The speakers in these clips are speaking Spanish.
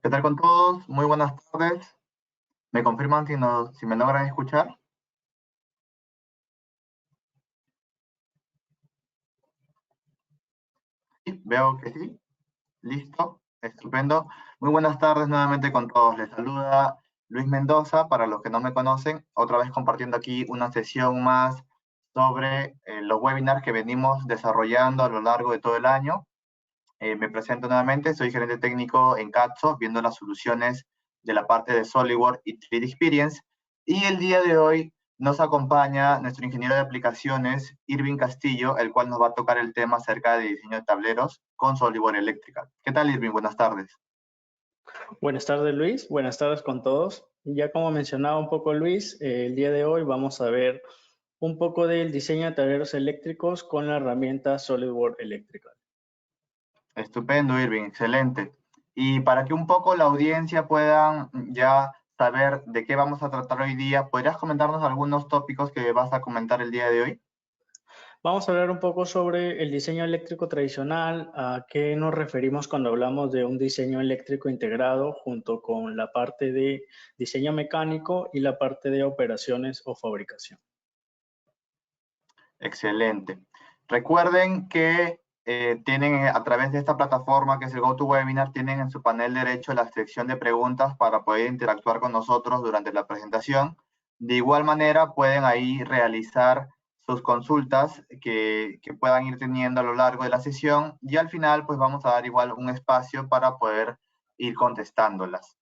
¿Qué tal con todos? Muy buenas tardes. ¿Me confirman si me logran escuchar? Sí, veo que sí. Listo. Estupendo. Muy buenas tardes nuevamente con todos. Les saluda Luis Mendoza, para los que no me conocen, otra vez compartiendo aquí una sesión más sobre los webinars que venimos desarrollando a lo largo de todo el año. Me presento nuevamente, soy gerente técnico en Katso, viendo las soluciones de la parte de SolidWorks y 3D Experience. Y el día de hoy nos acompaña nuestro ingeniero de aplicaciones, Irving Castillo, el cual nos va a tocar el tema acerca de diseño de tableros con SolidWorks Electrical. ¿Qué tal, Irving? Buenas tardes. Buenas tardes, Luis. Buenas tardes con todos. Ya como mencionaba un poco Luis, el día de hoy vamos a ver un poco del diseño de tableros eléctricos con la herramienta SolidWorks Electrical. Estupendo, Irving, excelente. Y para que un poco la audiencia pueda ya saber de qué vamos a tratar hoy día, ¿podrías comentarnos algunos tópicos que vas a comentar el día de hoy? Vamos a hablar un poco sobre el diseño eléctrico tradicional, a qué nos referimos cuando hablamos de un diseño eléctrico integrado junto con la parte de diseño mecánico y la parte de operaciones o fabricación. Excelente. Recuerden que tienen a través de esta plataforma que es el GoToWebinar, tienen en su panel derecho la sección de preguntas para poder interactuar con nosotros durante la presentación. De igual manera, pueden ahí realizar sus consultas que puedan ir teniendo a lo largo de la sesión y al final pues vamos a dar igual un espacio para poder ir contestándolas.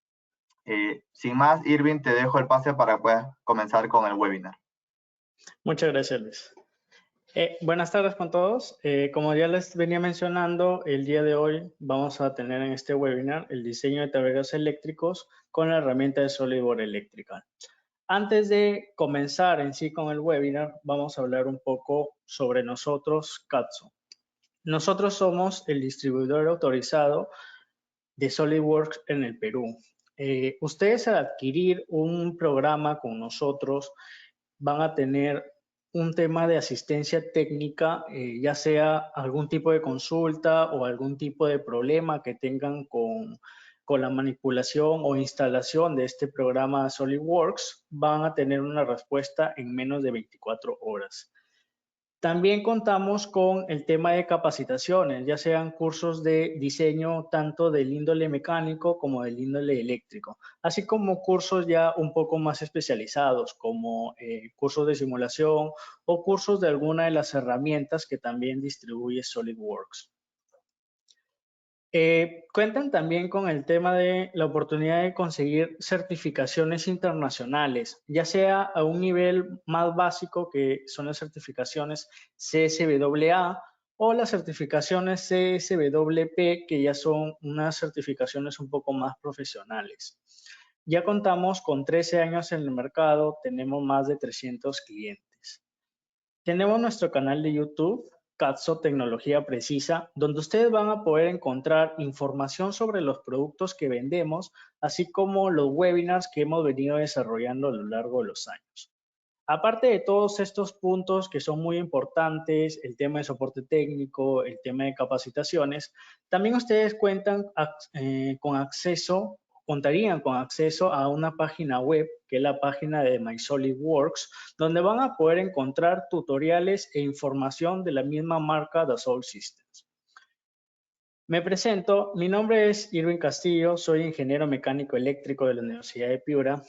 Sin más, Irving, te dejo el pase para que puedas comenzar con el webinar. Muchas gracias, Luis. Buenas tardes con todos. Como ya les venía mencionando, el día de hoy vamos a tener en este webinar el diseño de tableros eléctricos con la herramienta de SolidWorks Electrical. Antes de comenzar en sí con el webinar, vamos a hablar un poco sobre nosotros, Katso. Nosotros somos el distribuidor autorizado de SolidWorks en el Perú. Ustedes al adquirir un programa con nosotros van a tener un tema de asistencia técnica, ya sea algún tipo de consulta o algún tipo de problema que tengan con la manipulación o instalación de este programa SolidWorks, van a tener una respuesta en menos de 24 horas. También contamos con el tema de capacitaciones, ya sean cursos de diseño tanto del índole mecánico como del índole eléctrico, así como cursos ya un poco más especializados como cursos de simulación o cursos de alguna de las herramientas que también distribuye SolidWorks. Cuentan también con el tema de la oportunidad de conseguir certificaciones internacionales, ya sea a un nivel más básico, que son las certificaciones CSWA, o las certificaciones CSWP, que ya son unas certificaciones un poco más profesionales. Ya contamos con 13 años en el mercado, tenemos más de 300 clientes. Tenemos nuestro canal de YouTube, Katso Tecnología Precisa, donde ustedes van a poder encontrar información sobre los productos que vendemos, así como los webinars que hemos venido desarrollando a lo largo de los años. Aparte de todos estos puntos que son muy importantes, el tema de soporte técnico, el tema de capacitaciones, también ustedes contarían con acceso a una página web, que es la página de My SolidWorks, donde van a poder encontrar tutoriales e información de la misma marca Dassault Systems. Me presento, mi nombre es Irving Castillo, soy ingeniero mecánico eléctrico de la Universidad de Piura.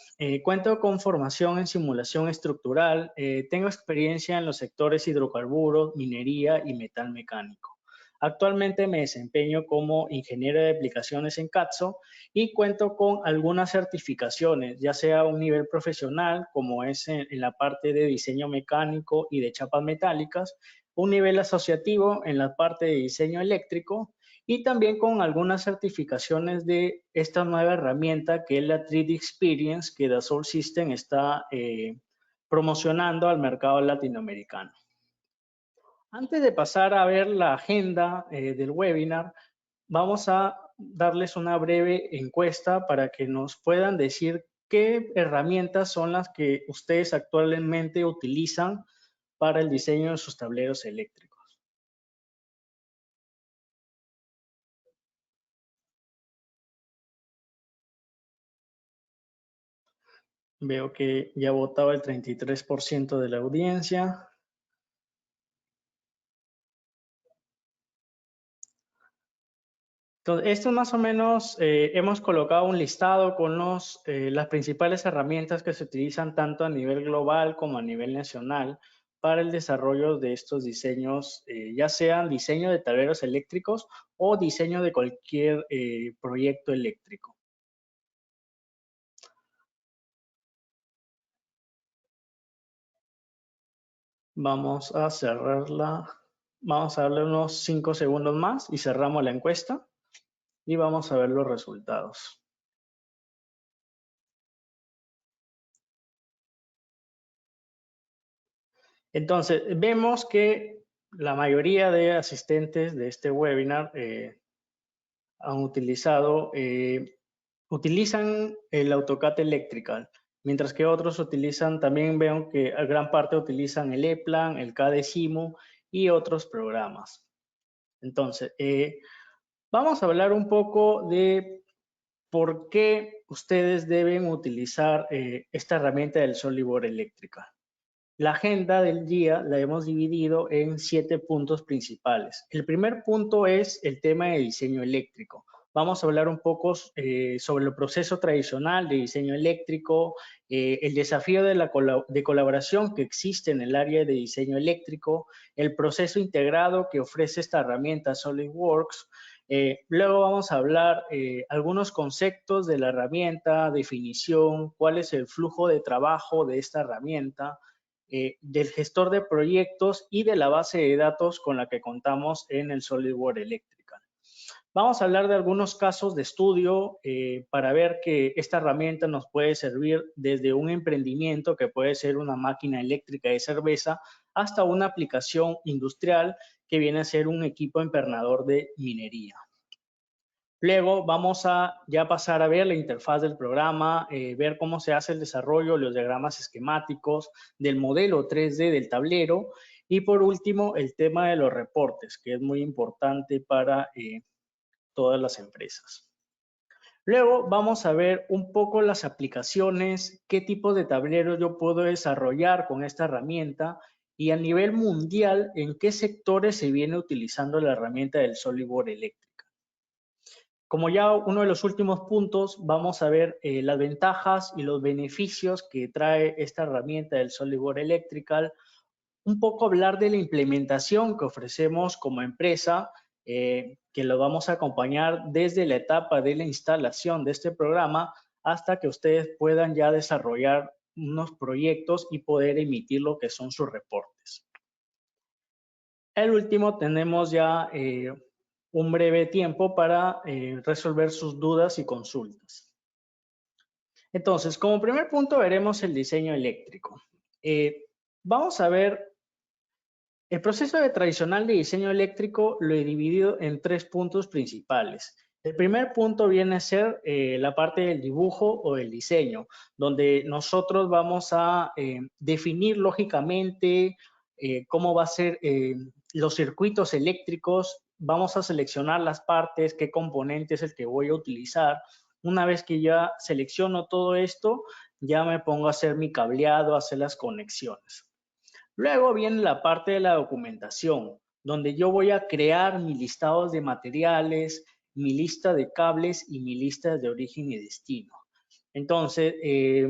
Cuento con formación en simulación estructural, tengo experiencia en los sectores hidrocarburos, minería y metal mecánico. Actualmente me desempeño como ingeniero de aplicaciones en Katso y cuento con algunas certificaciones, ya sea a un nivel profesional, como es en la parte de diseño mecánico y de chapas metálicas, un nivel asociativo en la parte de diseño eléctrico, y también con algunas certificaciones de esta nueva herramienta que es la 3D Experience que Dassault System está promocionando al mercado latinoamericano. Antes de pasar a ver la agenda del webinar, vamos a darles una breve encuesta para que nos puedan decir qué herramientas son las que ustedes actualmente utilizan para el diseño de sus tableros eléctricos. Veo que ya votaba el 33% de la audiencia. Entonces, esto más o menos hemos colocado un listado con las principales herramientas que se utilizan tanto a nivel global como a nivel nacional para el desarrollo de estos diseños, ya sean diseño de tableros eléctricos o diseño de cualquier proyecto eléctrico. Vamos a cerrarla. Vamos a darle unos 5 segundos más y cerramos la encuesta y vamos a ver los resultados. Entonces, vemos que la mayoría de asistentes de este webinar han utilizan el AutoCAD Electrical, mientras que otros también veo que gran parte utilizan el ePlan, el CADecimu y otros programas. Entonces, vamos a hablar un poco de por qué ustedes deben utilizar esta herramienta del SolidWorks Electrical. La agenda del día la hemos dividido en 7 puntos principales. El primer punto es el tema de diseño eléctrico. Vamos a hablar un poco sobre el proceso tradicional de diseño eléctrico, el desafío de colaboración que existe en el área de diseño eléctrico, el proceso integrado que ofrece esta herramienta SolidWorks. Luego vamos a hablar algunos conceptos de la herramienta, definición, cuál es el flujo de trabajo de esta herramienta, del gestor de proyectos y de la base de datos con la que contamos en el SolidWorks Electrical. Vamos a hablar de algunos casos de estudio para ver que esta herramienta nos puede servir desde un emprendimiento que puede ser una máquina eléctrica de cerveza hasta una aplicación industrial que viene a ser un equipo empernador de minería. Luego vamos a ya pasar a ver la interfaz del programa, ver cómo se hace el desarrollo, los diagramas esquemáticos, del modelo 3D del tablero y por último el tema de los reportes, que es muy importante para todas las empresas. Luego vamos a ver un poco las aplicaciones, qué tipo de tablero yo puedo desarrollar con esta herramienta y a nivel mundial en qué sectores se viene utilizando la herramienta del SolidWorks Electrical. Como ya uno de los últimos puntos, vamos a ver las ventajas y los beneficios que trae esta herramienta del SolidWorks Electrical, un poco hablar de la implementación que ofrecemos como empresa, que lo vamos a acompañar desde la etapa de la instalación de este programa hasta que ustedes puedan ya desarrollar unos proyectos y poder emitir lo que son sus reportes. El último tenemos ya un breve tiempo para resolver sus dudas y consultas. Entonces, como primer punto veremos el diseño eléctrico. Vamos a ver el proceso tradicional de diseño eléctrico, lo he dividido en 3 puntos principales. El primer punto viene a ser la parte del dibujo o del diseño, donde nosotros vamos a definir lógicamente cómo va a ser los circuitos eléctricos, vamos a seleccionar las partes, qué componente es el que voy a utilizar. Una vez que ya selecciono todo esto, ya me pongo a hacer mi cableado, a hacer las conexiones. Luego viene la parte de la documentación, donde yo voy a crear mis listados de materiales, mi lista de cables y mi lista de origen y destino. Entonces,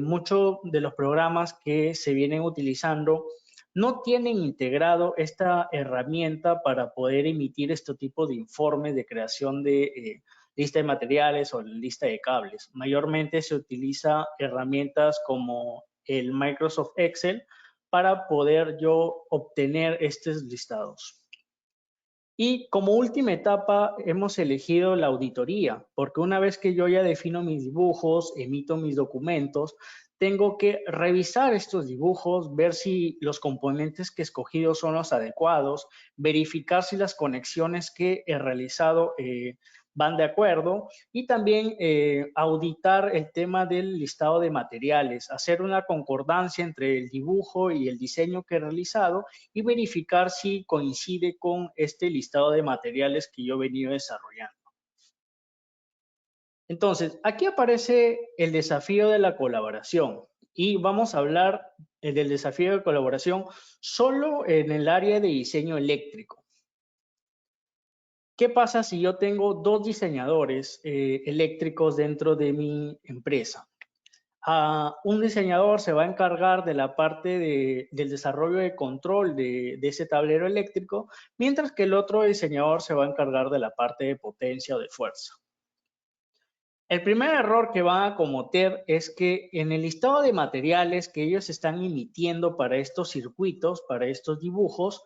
muchos de los programas que se vienen utilizando no tienen integrado esta herramienta para poder emitir este tipo de informes de creación de lista de materiales o lista de cables. Mayormente se utiliza herramientas como el Microsoft Excel para poder yo obtener estos listados. Y como última etapa hemos elegido la auditoría, porque una vez que yo ya defino mis dibujos, emito mis documentos, tengo que revisar estos dibujos, ver si los componentes que he escogido son los adecuados, verificar si las conexiones que he realizado van de acuerdo y también auditar el tema del listado de materiales, hacer una concordancia entre el dibujo y el diseño que he realizado y verificar si coincide con este listado de materiales que yo he venido desarrollando. Entonces, aquí aparece el desafío de la colaboración. y vamos a hablar del desafío de colaboración solo en el área de diseño eléctrico. ¿Qué pasa si yo tengo dos diseñadores eléctricos dentro de mi empresa? Un diseñador se va a encargar de la parte del desarrollo de control de ese tablero eléctrico, mientras que el otro diseñador se va a encargar de la parte de potencia o de fuerza. El primer error que van a cometer es que en el listado de materiales que ellos están emitiendo para estos circuitos, para estos dibujos,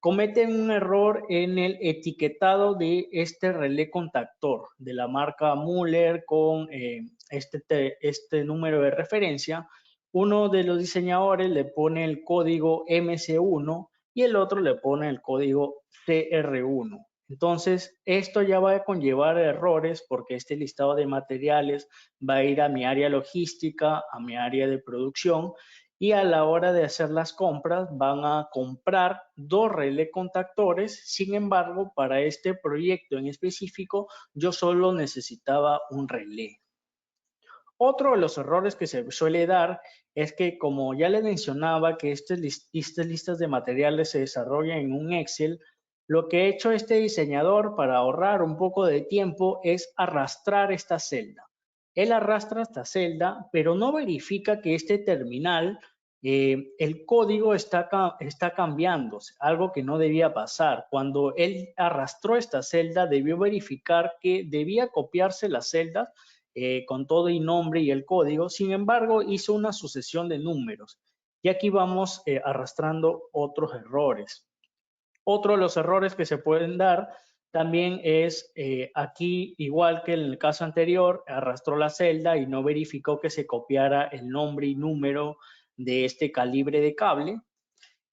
cometen un error en el etiquetado de este relé contactor de la marca Müller con este número de referencia. Uno de los diseñadores le pone el código MC1 y el otro le pone el código CR1. Entonces, esto ya va a conllevar errores porque este listado de materiales va a ir a mi área logística, a mi área de producción, y a la hora de hacer las compras van a comprar dos relé contactores. Sin embargo, para este proyecto en específico, yo solo necesitaba un relé. Otro de los errores que se suele dar es que, como ya les mencionaba, que estas listas de materiales se desarrollan en un Excel, lo que ha hecho este diseñador para ahorrar un poco de tiempo es arrastrar esta celda. Él arrastra esta celda, pero no verifica que este terminal, el código está cambiando, algo que no debía pasar. Cuando él arrastró esta celda, debió verificar que debía copiarse las celdas con todo y nombre y el código. Sin embargo, hizo una sucesión de números. Y aquí vamos arrastrando otros errores. Otro de los errores que se pueden dar también es aquí, igual que en el caso anterior, arrastró la celda y no verificó que se copiara el nombre y número de este calibre de cable.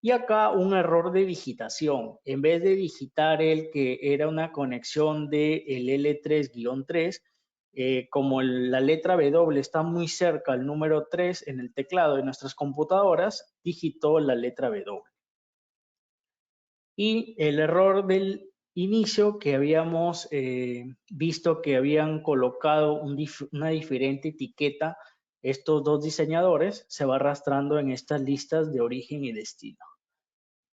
Y acá un error de digitación. En vez de digitar el que era una conexión del L3-3, como la letra W está muy cerca al número 3 en el teclado de nuestras computadoras, digitó la letra W. Y el error del inicio que habíamos visto que habían colocado una diferente etiqueta, estos dos diseñadores, se va arrastrando en estas listas de origen y destino.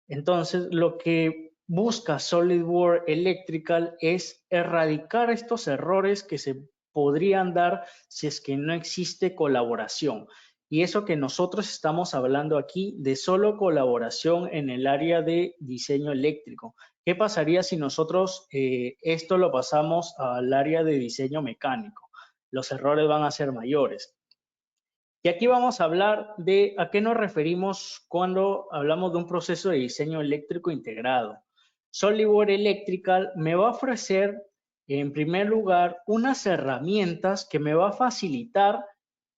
Entonces, lo que busca SolidWorks Electrical es erradicar estos errores que se podrían dar si es que no existe colaboración. Y eso que nosotros estamos hablando aquí de solo colaboración en el área de diseño eléctrico. ¿Qué pasaría si nosotros esto lo pasamos al área de diseño mecánico? Los errores van a ser mayores. Y aquí vamos a hablar de a qué nos referimos cuando hablamos de un proceso de diseño eléctrico integrado. SolidWorks Electrical me va a ofrecer, en primer lugar, unas herramientas que me va a facilitar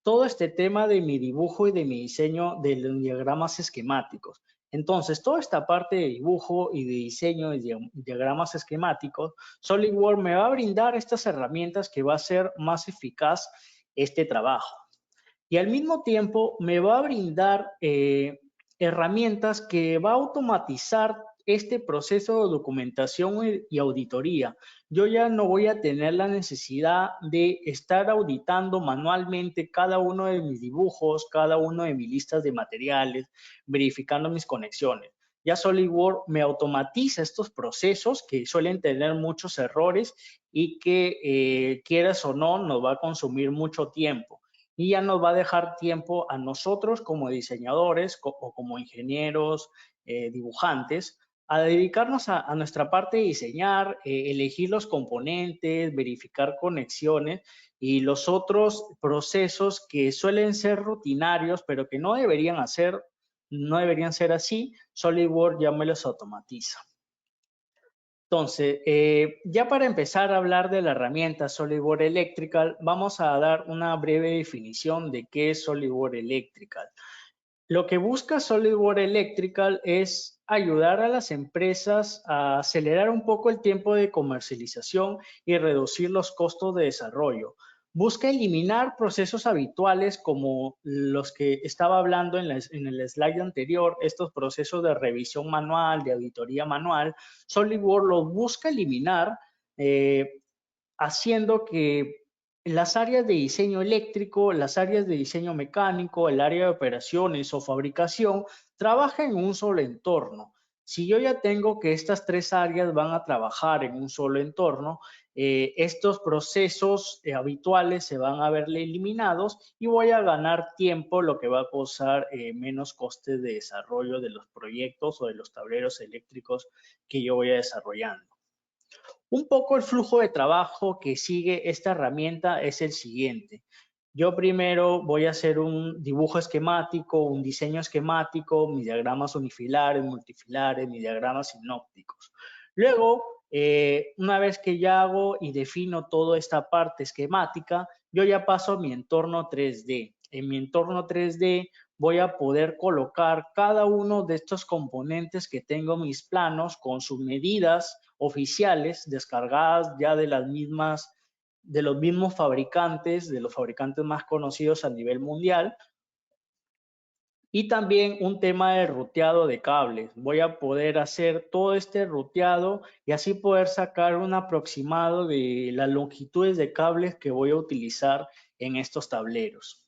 todo este tema de mi dibujo y de mi diseño de los diagramas esquemáticos. Entonces, toda esta parte de dibujo y de diseño de diagramas esquemáticos, SolidWorks me va a brindar estas herramientas que va a hacer más eficaz este trabajo. Y al mismo tiempo me va a brindar herramientas que va a automatizar este proceso de documentación y auditoría. Yo ya no voy a tener la necesidad de estar auditando manualmente cada uno de mis dibujos, cada uno de mis listas de materiales, verificando mis conexiones. Ya SolidWorks me automatiza estos procesos que suelen tener muchos errores y que quieras o no nos va a consumir mucho tiempo. Y ya nos va a dejar tiempo a nosotros como diseñadores o como ingenieros, dibujantes, a dedicarnos a nuestra parte de diseñar, elegir los componentes, verificar conexiones y los otros procesos que suelen ser rutinarios, pero que no deberían ser así. SolidWorks ya me los automatiza. Entonces, ya para empezar a hablar de la herramienta SolidWorks Electrical, vamos a dar una breve definición de qué es SolidWorks Electrical. Lo que busca SolidWorks Electrical es ayudar a las empresas a acelerar un poco el tiempo de comercialización y reducir los costos de desarrollo. Busca eliminar procesos habituales como los que estaba hablando en el slide anterior, estos procesos de revisión manual, de auditoría manual. SolidWorks los busca eliminar haciendo que las áreas de diseño eléctrico, las áreas de diseño mecánico, el área de operaciones o fabricación trabajan en un solo entorno. Si yo ya tengo que estas tres áreas van a trabajar en un solo entorno, estos procesos habituales se van a ver eliminados y voy a ganar tiempo, lo que va a causar menos costes de desarrollo de los proyectos o de los tableros eléctricos que yo voy a desarrollando. Un poco el flujo de trabajo que sigue esta herramienta es el siguiente. Yo primero voy a hacer un dibujo esquemático, un diseño esquemático, mis diagramas unifilares, multifilares, mis diagramas sinópticos. Luego, una vez que ya hago y defino toda esta parte esquemática, yo ya paso a mi entorno 3D. En mi entorno 3D voy a poder colocar cada uno de estos componentes que tengo en mis planos con sus medidas oficiales descargadas ya de las mismas, de los mismos fabricantes, de los fabricantes más conocidos a nivel mundial. Y también un tema de ruteado de cables. Voy a poder hacer todo este ruteado y así poder sacar un aproximado de las longitudes de cables que voy a utilizar en estos tableros.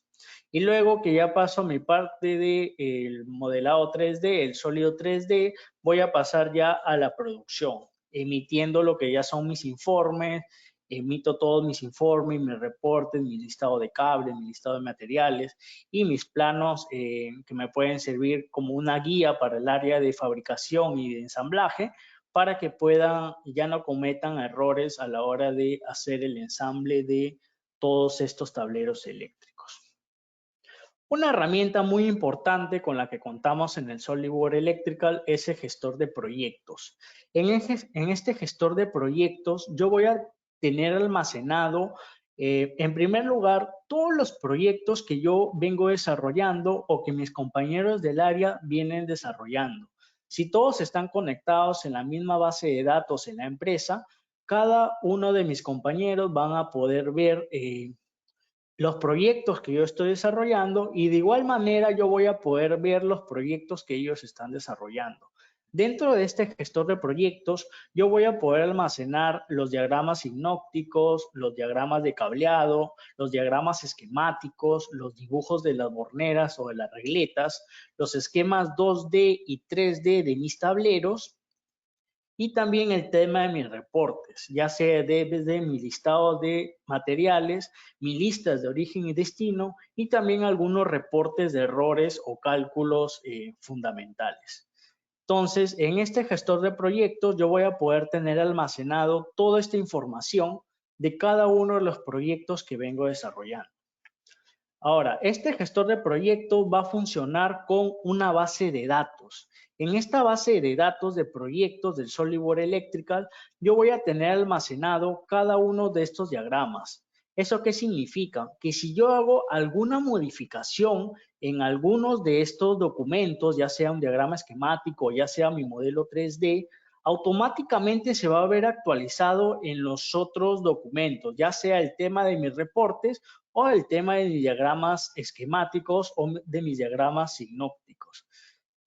Y luego que ya paso a mi parte del modelado 3D, el sólido 3D, voy a pasar ya a la producción, emitiendo lo que ya son mis informes, emito todos mis informes, mis reportes, mi listado de cables, mi listado de materiales y mis planos que me pueden servir como una guía para el área de fabricación y de ensamblaje para que puedan, ya no cometan errores a la hora de hacer el ensamble de todos estos tableros eléctricos. Una herramienta muy importante con la que contamos en el SolidWorks Electrical es el gestor de proyectos. En este gestor de proyectos yo voy a tener almacenado, en primer lugar, todos los proyectos que yo vengo desarrollando o que mis compañeros del área vienen desarrollando. Si todos están conectados en la misma base de datos en la empresa, cada uno de mis compañeros van a poder ver los proyectos que yo estoy desarrollando y de igual manera yo voy a poder ver los proyectos que ellos están desarrollando. Dentro de este gestor de proyectos, yo voy a poder almacenar los diagramas sinópticos, los diagramas de cableado, los diagramas esquemáticos, los dibujos de las borneras o de las regletas, los esquemas 2D y 3D de mis tableros, y también el tema de mis reportes, ya sea desde mi listado de materiales, mis listas de origen y destino y también algunos reportes de errores o cálculos fundamentales. Entonces, en este gestor de proyectos yo voy a poder tener almacenado toda esta información de cada uno de los proyectos que vengo desarrollando. Ahora, este gestor de proyectos va a funcionar con una base de datos. En esta base de datos de proyectos del SolidWorks Electrical, yo voy a tener almacenado cada uno de estos diagramas. ¿Eso qué significa? Que si yo hago alguna modificación en algunos de estos documentos, ya sea un diagrama esquemático, ya sea mi modelo 3D, automáticamente se va a ver actualizado en los otros documentos, ya sea el tema de mis reportes o el tema de mis diagramas esquemáticos o de mis diagramas sinópticos.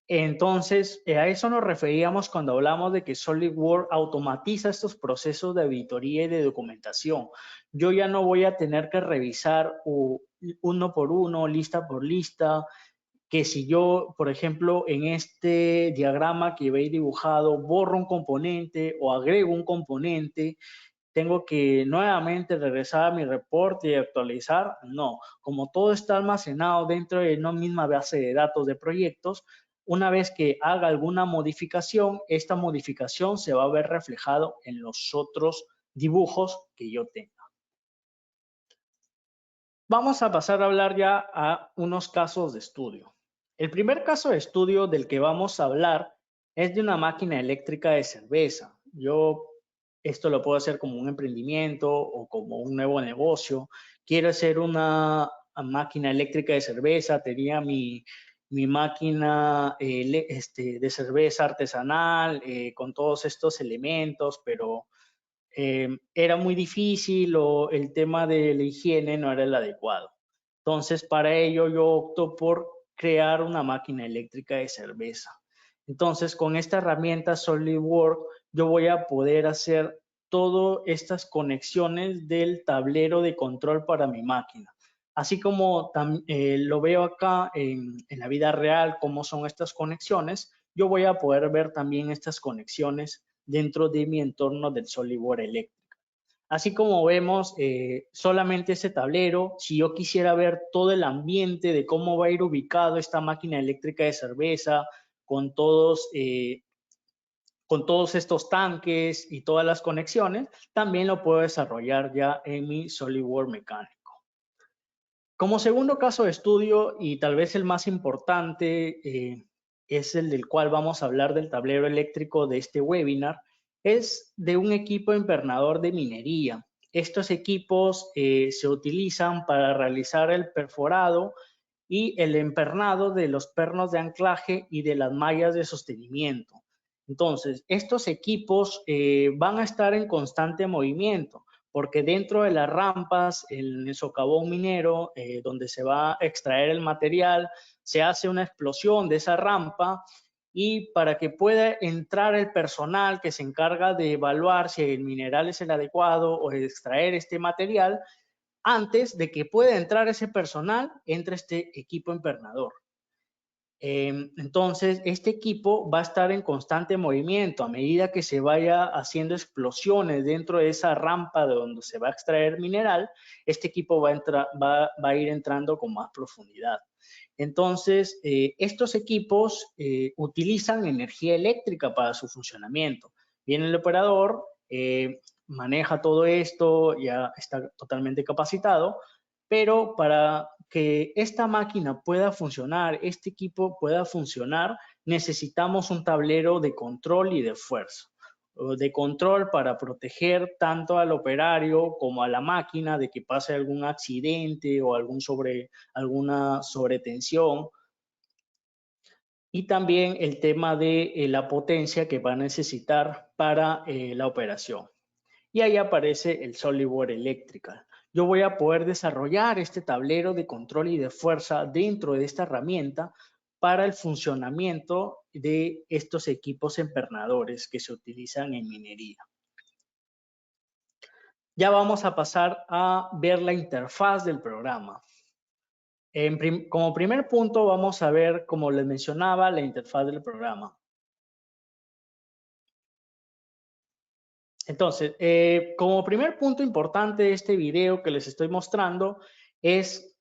Entonces, a eso nos referíamos cuando hablamos de que SolidWorks automatiza estos procesos de auditoría y de documentación. Yo ya no voy a tener que revisar uno por uno, lista por lista, que si yo, por ejemplo, en este diagrama que veis dibujado, borro un componente o agrego un componente, tengo que nuevamente regresar a mi reporte y actualizar. No, como todo está almacenado dentro de una misma base de datos de proyectos, una vez que haga alguna modificación, esta modificación se va a ver reflejado en los otros dibujos que yo tenga. Vamos a pasar a hablar ya a unos casos de estudio. El primer caso de estudio del que vamos a hablar es de una máquina eléctrica de cerveza. Esto lo puedo hacer como un emprendimiento o como un nuevo negocio. Quiero hacer una máquina eléctrica de cerveza. Tenía mi máquina de cerveza artesanal con todos estos elementos, pero era muy difícil o el tema de la higiene no era el adecuado. Entonces, para ello yo opto por crear una máquina eléctrica de cerveza. Entonces, con esta herramienta SolidWorks, yo voy a poder hacer todas estas conexiones del tablero de control para mi máquina. Así como lo veo acá en la vida real, cómo son estas conexiones, yo voy a poder ver también estas conexiones dentro de mi entorno del SolidWorks Electrical. Así como vemos solamente ese tablero, si yo quisiera ver todo el ambiente de cómo va a ir ubicado esta máquina eléctrica de cerveza con todos estos tanques y todas las conexiones, también lo puedo desarrollar ya en mi SolidWorks mecánico. Como segundo caso de estudio, y tal vez el más importante, es el del cual vamos a hablar del tablero eléctrico de este webinar, es de un equipo invernador de minería. Estos equipos se utilizan para realizar el perforado y el empernado de los pernos de anclaje y de las mallas de sostenimiento. Entonces, estos equipos van a estar en constante movimiento, porque dentro de las rampas, en el socavón minero, donde se va a extraer el material, se hace una explosión de esa rampa y para que pueda entrar el personal que se encarga de evaluar si el mineral es el adecuado o de extraer este material, antes de que pueda entrar ese personal, entra este equipo empernador. Entonces, este equipo va a estar en constante movimiento. A medida que se vaya haciendo explosiones dentro de esa rampa de donde se va a extraer mineral, este equipo va a ir entrando con más profundidad. Entonces, estos equipos utilizan energía eléctrica para su funcionamiento. Viene el operador, maneja todo esto, ya está totalmente capacitado, pero para que esta máquina pueda funcionar, este equipo pueda funcionar, necesitamos un tablero de control y de fuerza. De control para proteger tanto al operario como a la máquina de que pase algún accidente o alguna sobretensión. Y también el tema de la potencia que va a necesitar para la operación. Y ahí aparece el SolidWorks Electrical. Yo voy a poder desarrollar este tablero de control y de fuerza dentro de esta herramienta para el funcionamiento de estos equipos empernadores que se utilizan en minería. Ya vamos a pasar a ver la interfaz del programa. Como primer punto vamos a ver, como les mencionaba, la interfaz del programa. Entonces, como primer punto importante de este video que les estoy mostrando es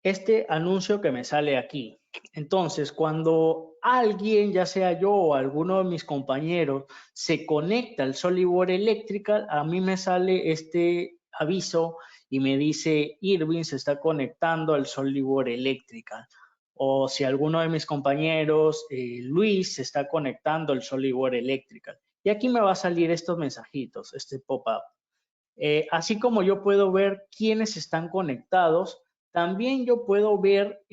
este anuncio que me sale aquí. Entonces, cuando alguien, ya sea yo o alguno de mis compañeros, se conecta al SolidWorks Electrical, a mí me sale este aviso y me dice Irving se está conectando al SolidWorks Electrical. O si alguno de mis compañeros, Luis, se está conectando al SolidWorks Electrical. Y aquí me va a salir estos mensajitos, este pop-up. Así como yo puedo ver quiénes están conectados, también yo puedo ver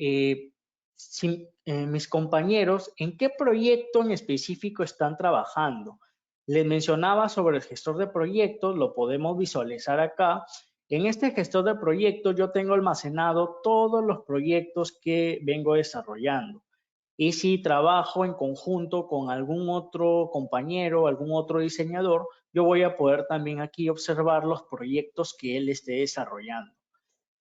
mis compañeros en qué proyecto en específico están trabajando. Les mencionaba sobre el gestor de proyectos, lo podemos visualizar acá. En este gestor de proyectos yo tengo almacenado todos los proyectos que vengo desarrollando. Y si trabajo en conjunto con algún otro compañero, algún otro diseñador, yo voy a poder también aquí observar los proyectos que él esté desarrollando.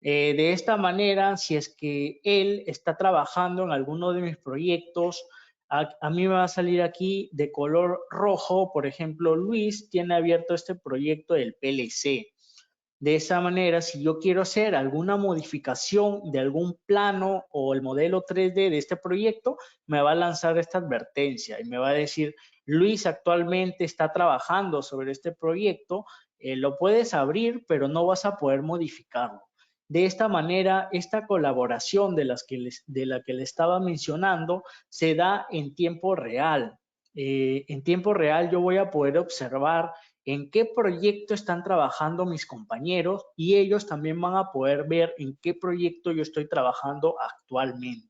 De esta manera, si es que él está trabajando en alguno de mis proyectos, a mí me va a salir aquí de color rojo. Por ejemplo, Luis tiene abierto este proyecto del PLC. De esa manera, si yo quiero hacer alguna modificación de algún plano o el modelo 3D de este proyecto, me va a lanzar esta advertencia y me va a decir, Luis actualmente está trabajando sobre este proyecto, lo puedes abrir, pero no vas a poder modificarlo. De esta manera, esta colaboración de la que le estaba mencionando se da en tiempo real. En tiempo real yo voy a poder observar en qué proyecto están trabajando mis compañeros y ellos también van a poder ver en qué proyecto yo estoy trabajando actualmente.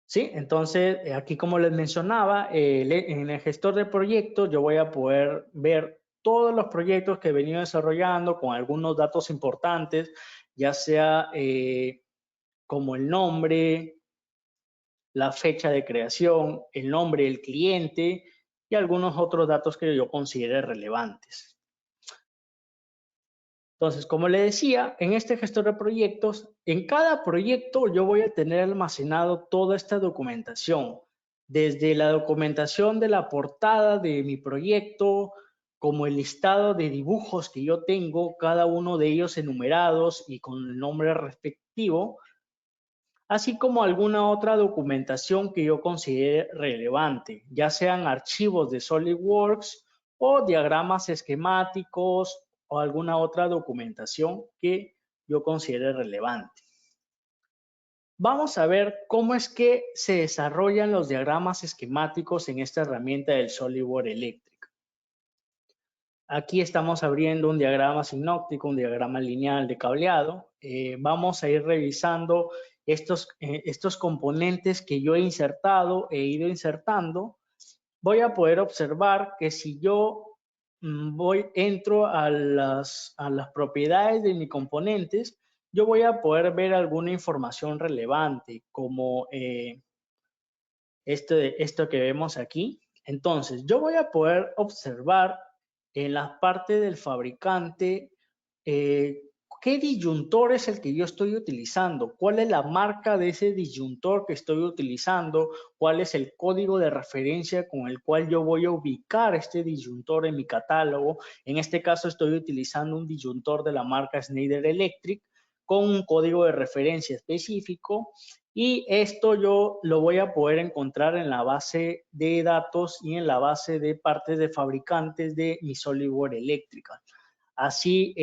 Sí, entonces aquí como les mencionaba, en el gestor de proyectos yo voy a poder ver todos los proyectos que he venido desarrollando con algunos datos importantes, ya sea como el nombre, la fecha de creación, el nombre del cliente y algunos otros datos que yo considere relevantes. Entonces, como le decía, en este gestor de proyectos, en cada proyecto yo voy a tener almacenado toda esta documentación, desde la documentación de la portada de mi proyecto, como el listado de dibujos que yo tengo, cada uno de ellos enumerados y con el nombre respectivo, así como alguna otra documentación que yo considere relevante, ya sean archivos de SolidWorks o diagramas esquemáticos o alguna otra documentación que yo considere relevante. Vamos a ver cómo es que se desarrollan los diagramas esquemáticos en esta herramienta del SolidWorks Electric. Aquí estamos abriendo un diagrama sinóptico, un diagrama lineal de cableado. Vamos a ir revisando estos componentes que yo he insertado, he ido insertando. Voy a poder observar que si yo entro a las propiedades de mis componentes, yo voy a poder ver alguna información relevante, como esto que vemos aquí. Entonces, yo voy a poder observar en la parte del fabricante qué disyuntor es el que yo estoy utilizando, cuál es la marca de ese disyuntor que estoy utilizando, cuál es el código de referencia con el cual yo voy a ubicar este disyuntor en mi catálogo. En este caso estoy utilizando un disyuntor de la marca Schneider Electric con un código de referencia específico, y esto yo lo voy a poder encontrar en la base de datos y en la base de partes de fabricantes de mi SolidWorks Electrical. Así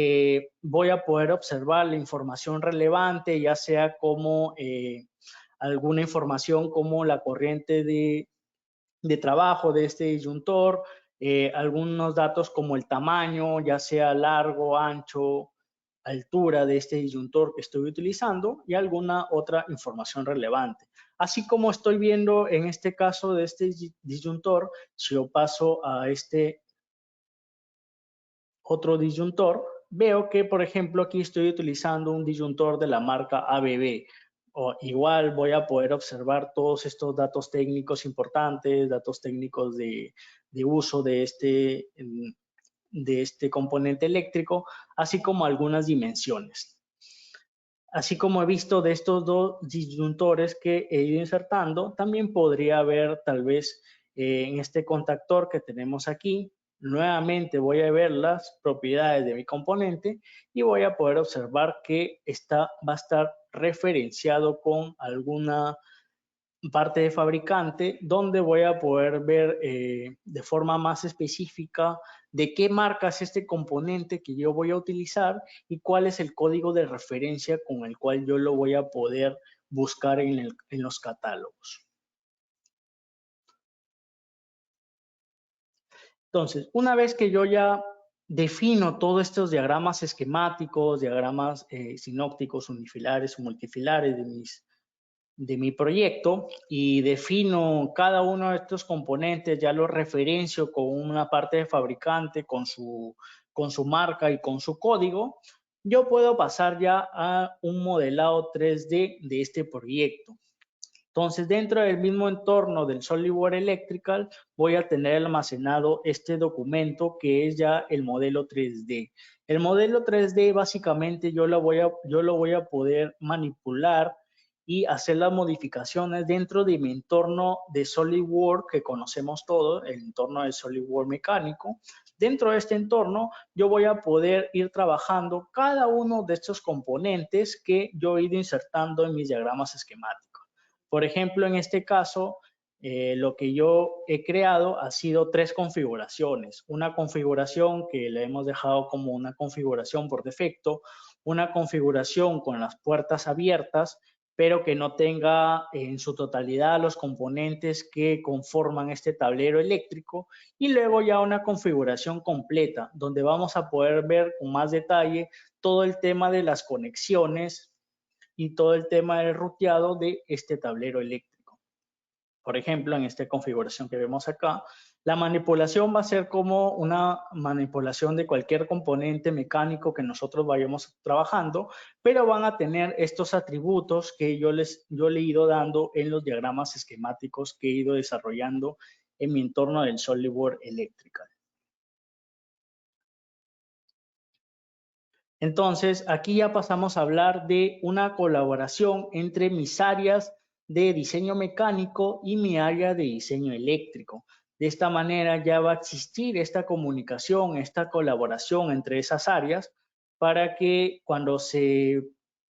voy a poder observar la información relevante, ya sea como alguna información como la corriente de trabajo de este disyuntor, algunos datos como el tamaño, ya sea largo, ancho, altura de este disyuntor que estoy utilizando, y alguna otra información relevante. Así como estoy viendo en este caso de este disyuntor, si yo paso a este otro disyuntor, veo que, por ejemplo, aquí estoy utilizando un disyuntor de la marca ABB. O igual voy a poder observar todos estos datos técnicos importantes, datos técnicos de uso de este componente eléctrico, así como algunas dimensiones. Así como he visto de estos dos disyuntores que he ido insertando, también podría haber tal vez en este contactor que tenemos aquí, nuevamente voy a ver las propiedades de mi componente y voy a poder observar que va a estar referenciado con alguna parte de fabricante, donde voy a poder ver de forma más específica de qué marca es este componente que yo voy a utilizar y cuál es el código de referencia con el cual yo lo voy a poder buscar en los catálogos. Entonces, una vez que yo ya defino todos estos diagramas esquemáticos, diagramas sinópticos, unifilares o multifilares de mi proyecto, y defino cada uno de estos componentes, ya los referencio con una parte de fabricante, con su marca y con su código, yo puedo pasar ya a un modelado 3D de este proyecto. Entonces, dentro del mismo entorno del SolidWorks Electrical, voy a tener almacenado este documento que es ya el modelo 3D. El modelo 3D básicamente yo lo voy a poder manipular y hacer las modificaciones dentro de mi entorno de SolidWorks que conocemos todos, el entorno de SolidWorks mecánico. Dentro de este entorno yo voy a poder ir trabajando cada uno de estos componentes que yo he ido insertando en mis diagramas esquemáticos. Por ejemplo, en este caso, lo que yo he creado ha sido 3 configuraciones. Una configuración que le hemos dejado como una configuración por defecto, una configuración con las puertas abiertas, pero que no tenga en su totalidad los componentes que conforman este tablero eléctrico, y luego ya una configuración completa, donde vamos a poder ver con más detalle todo el tema de las conexiones y todo el tema del ruteado de este tablero eléctrico. Por ejemplo, en esta configuración que vemos acá, la manipulación va a ser como una manipulación de cualquier componente mecánico que nosotros vayamos trabajando, pero van a tener estos atributos que yo le he ido dando en los diagramas esquemáticos que he ido desarrollando en mi entorno del SolidWorks Electrical. Entonces, aquí ya pasamos a hablar de una colaboración entre mis áreas de diseño mecánico y mi área de diseño eléctrico. De esta manera ya va a existir esta comunicación, esta colaboración entre esas áreas para que cuando se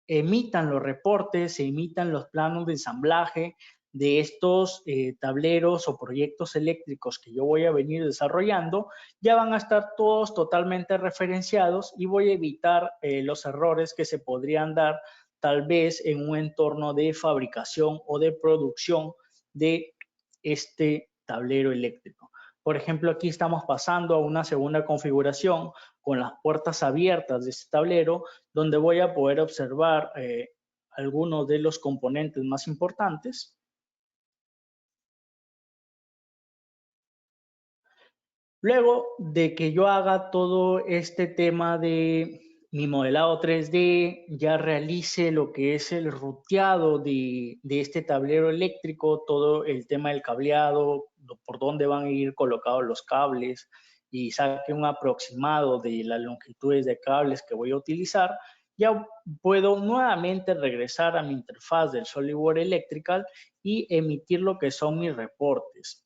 emitan los reportes, se emitan los planos de ensamblaje de estos tableros o proyectos eléctricos que yo voy a venir desarrollando, ya van a estar todos totalmente referenciados y voy a evitar los errores que se podrían dar tal vez en un entorno de fabricación o de producción de este tablero eléctrico. Por ejemplo, aquí estamos pasando a una segunda configuración con las puertas abiertas de este tablero, donde voy a poder observar algunos de los componentes más importantes. Luego de que yo haga todo este tema de mi modelado 3D, ya realice lo que es el ruteado de este tablero eléctrico, todo el tema del cableado, por dónde van a ir colocados los cables y saque un aproximado de las longitudes de cables que voy a utilizar, ya puedo nuevamente regresar a mi interfaz del SolidWorks Electrical y emitir lo que son mis reportes.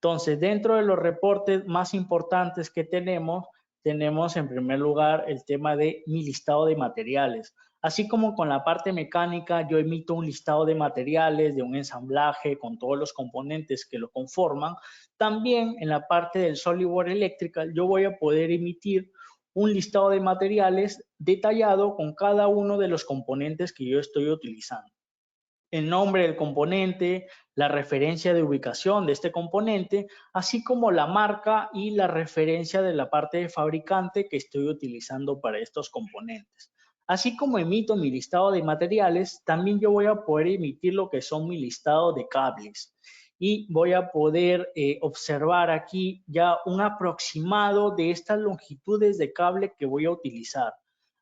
Entonces, dentro de los reportes más importantes que tenemos en primer lugar el tema de mi listado de materiales. Así como con la parte mecánica, yo emito un listado de materiales, de un ensamblaje con todos los componentes que lo conforman. También en la parte del SolidWorks Electrical, yo voy a poder emitir un listado de materiales detallado con cada uno de los componentes que yo estoy utilizando. El nombre del componente, la referencia de ubicación de este componente, así como la marca y la referencia de la parte de fabricante que estoy utilizando para estos componentes. Así como emito mi listado de materiales, también yo voy a poder emitir lo que son mi listado de cables. Y voy a poder observar aquí ya un aproximado de estas longitudes de cable que voy a utilizar,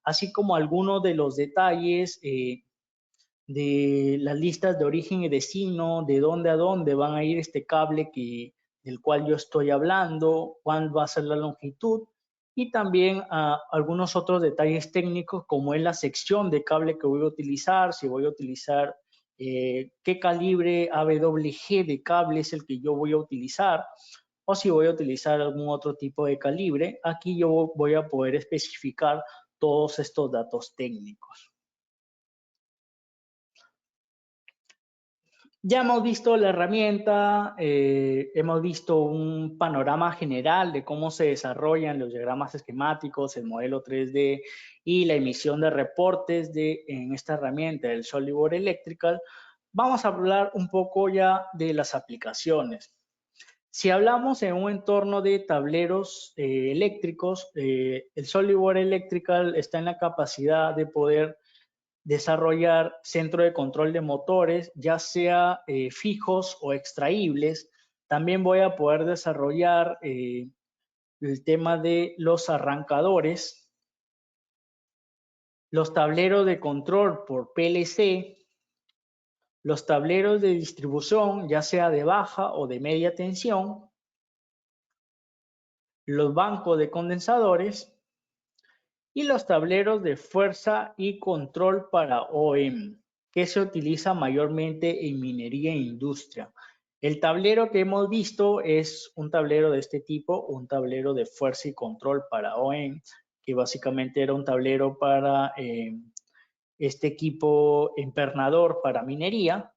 así como algunos de los detalles de las listas de origen y destino, de dónde a dónde van a ir este cable del cual yo estoy hablando, cuál va a ser la longitud y también algunos otros detalles técnicos como es la sección de cable que voy a utilizar, si voy a utilizar qué calibre AWG de cable es el que yo voy a utilizar o si voy a utilizar algún otro tipo de calibre. Aquí yo voy a poder especificar todos estos datos técnicos. Ya hemos visto la herramienta, hemos visto un panorama general de cómo se desarrollan los diagramas esquemáticos, el modelo 3D y la emisión de reportes en esta herramienta del SolidWorks Electrical. Vamos a hablar un poco ya de las aplicaciones. Si hablamos en un entorno de tableros eléctricos, el SolidWorks Electrical está en la capacidad de poder desarrollar centro de control de motores, ya sea fijos o extraíbles. También voy a poder desarrollar el tema de los arrancadores, los tableros de control por PLC, los tableros de distribución, ya sea de baja o de media tensión, los bancos de condensadores y los tableros de fuerza y control para OEM, que se utiliza mayormente en minería e industria. El tablero que hemos visto es un tablero de este tipo, un tablero de fuerza y control para OEM, que básicamente era un tablero para este equipo empernador para minería,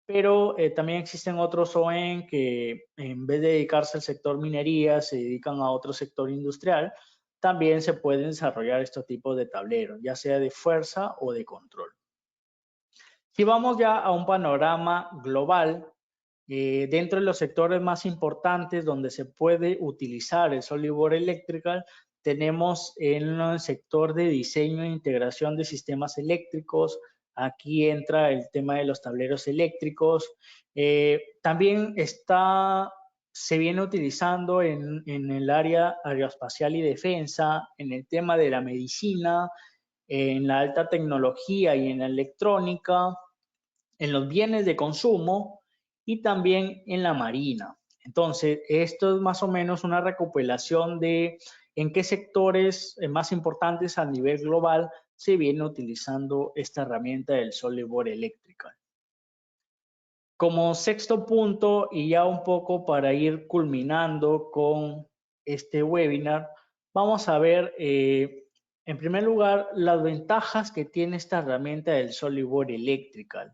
pero también existen otros OEM que en vez de dedicarse al sector minería, se dedican a otro sector industrial. También se pueden desarrollar estos tipos de tableros, ya sea de fuerza o de control. Si vamos ya a un panorama global, dentro de los sectores más importantes donde se puede utilizar el SolidWorks Electrical, tenemos en el sector de diseño e integración de sistemas eléctricos. Aquí entra el tema de los tableros eléctricos. También se viene utilizando en el área aeroespacial y defensa, en el tema de la medicina, en la alta tecnología y en la electrónica, en los bienes de consumo y también en la marina. Entonces, esto es más o menos una recopilación de en qué sectores más importantes a nivel global se viene utilizando esta herramienta del SolidWorks Electrical. Como sexto punto, y ya un poco para ir culminando con este webinar, vamos a ver, en primer lugar, las ventajas que tiene esta herramienta del SolidWorks Electrical.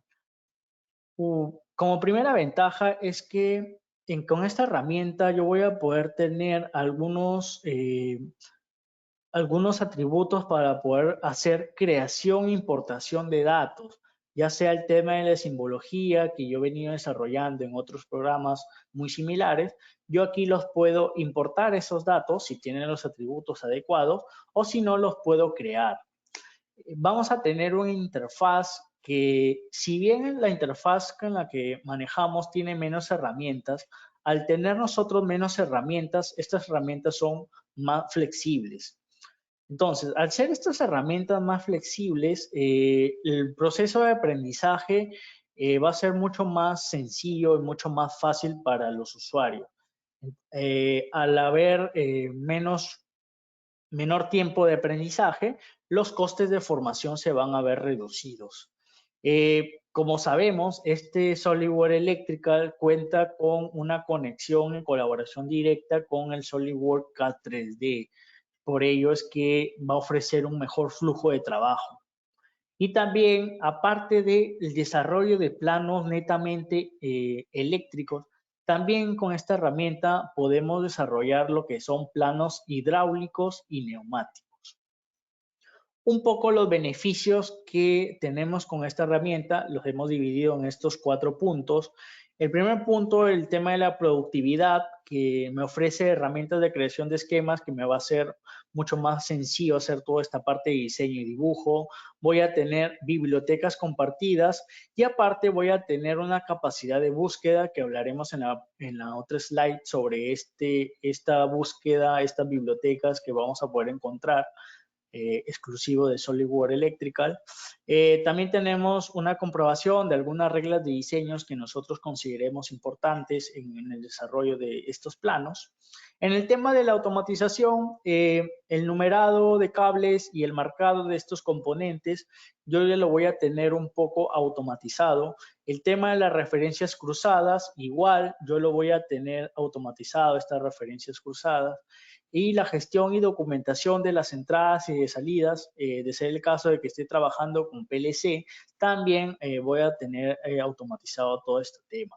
Como primera ventaja es que con esta herramienta yo voy a poder tener algunos atributos para poder hacer creación e importación de datos, ya sea el tema de la simbología que yo he venido desarrollando en otros programas muy similares. Yo aquí los puedo importar esos datos si tienen los atributos adecuados o si no los puedo crear. Vamos a tener una interfaz que, si bien la interfaz con la que manejamos tiene menos herramientas, al tener nosotros menos herramientas, estas herramientas son más flexibles. Entonces, al ser estas herramientas más flexibles, el proceso de aprendizaje va a ser mucho más sencillo y mucho más fácil para los usuarios. Al haber menor tiempo de aprendizaje, los costes de formación se van a ver reducidos. Como sabemos, este SolidWorks Electrical cuenta con una conexión en colaboración directa con el SolidWorks CAD 3D. Por ello es que va a ofrecer un mejor flujo de trabajo. Y también, aparte del desarrollo de planos netamente eléctricos, también con esta herramienta podemos desarrollar lo que son planos hidráulicos y neumáticos. Un poco los beneficios que tenemos con esta herramienta los hemos dividido en estos 4 puntos. El primer punto, el tema de la productividad, que me ofrece herramientas de creación de esquemas que me va a hacer mucho más sencillo hacer toda esta parte de diseño y dibujo. Voy a tener bibliotecas compartidas y aparte voy a tener una capacidad de búsqueda que hablaremos en la otra slide sobre esta búsqueda, estas bibliotecas que vamos a poder encontrar. Exclusivo de SolidWorks Electrical. También tenemos una comprobación de algunas reglas de diseños que nosotros consideremos importantes en el desarrollo de estos planos. En el tema de la automatización, el numerado de cables y el marcado de estos componentes, yo ya lo voy a tener un poco automatizado. El tema de las referencias cruzadas, igual yo lo voy a tener automatizado, estas referencias cruzadas. Y la gestión y documentación de las entradas y de salidas, de ser el caso de que esté trabajando con PLC, también voy a tener automatizado todo este tema.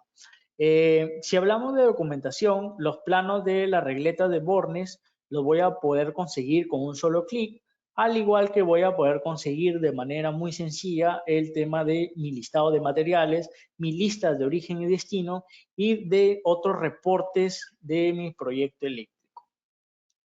Si hablamos de documentación, los planos de la regleta de bornes los voy a poder conseguir con un solo clic, al igual que voy a poder conseguir de manera muy sencilla el tema de mi listado de materiales, mis listas de origen y destino y de otros reportes de mi proyecto eléctrico.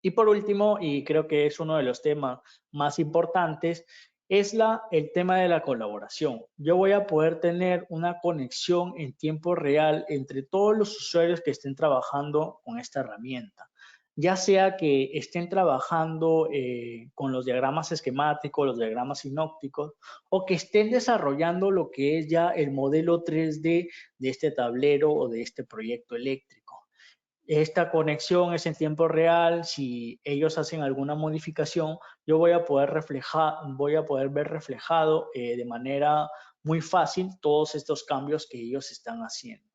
Y por último, y creo que es uno de los temas más importantes, es el tema de la colaboración. Yo voy a poder tener una conexión en tiempo real entre todos los usuarios que estén trabajando con esta herramienta. Ya sea que estén trabajando con los diagramas esquemáticos, los diagramas sinópticos, o que estén desarrollando lo que es ya el modelo 3D de este tablero o de este proyecto eléctrico. Esta conexión es en tiempo real. Si ellos hacen alguna modificación, yo voy a poder ver reflejado de manera muy fácil todos estos cambios que ellos están haciendo.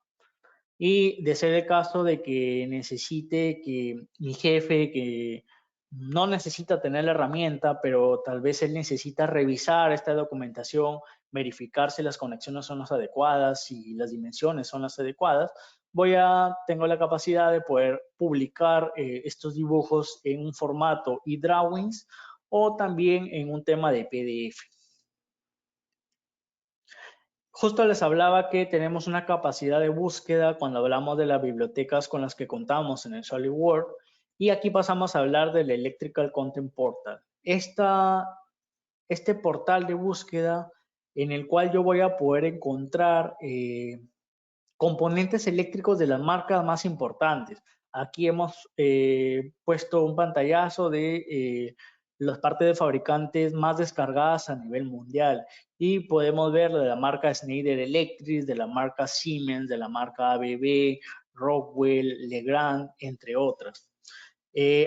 Y de ser el caso de que necesite que mi jefe, que no necesita tener la herramienta, pero tal vez él necesita revisar esta documentación, verificar si las conexiones son las adecuadas, si las dimensiones son las adecuadas, tengo la capacidad de poder publicar estos dibujos en un formato eDrawings o también en un tema de PDF. Justo les hablaba que tenemos una capacidad de búsqueda cuando hablamos de las bibliotecas con las que contamos en el SolidWorks, y aquí pasamos a hablar del Electrical Content Portal. Este portal de búsqueda en el cual yo voy a poder encontrar componentes eléctricos de las marcas más importantes. Aquí hemos puesto un pantallazo de las partes de fabricantes más descargadas a nivel mundial y podemos ver de la marca Schneider Electric, de la marca Siemens, de la marca ABB, Rockwell, Legrand, entre otras.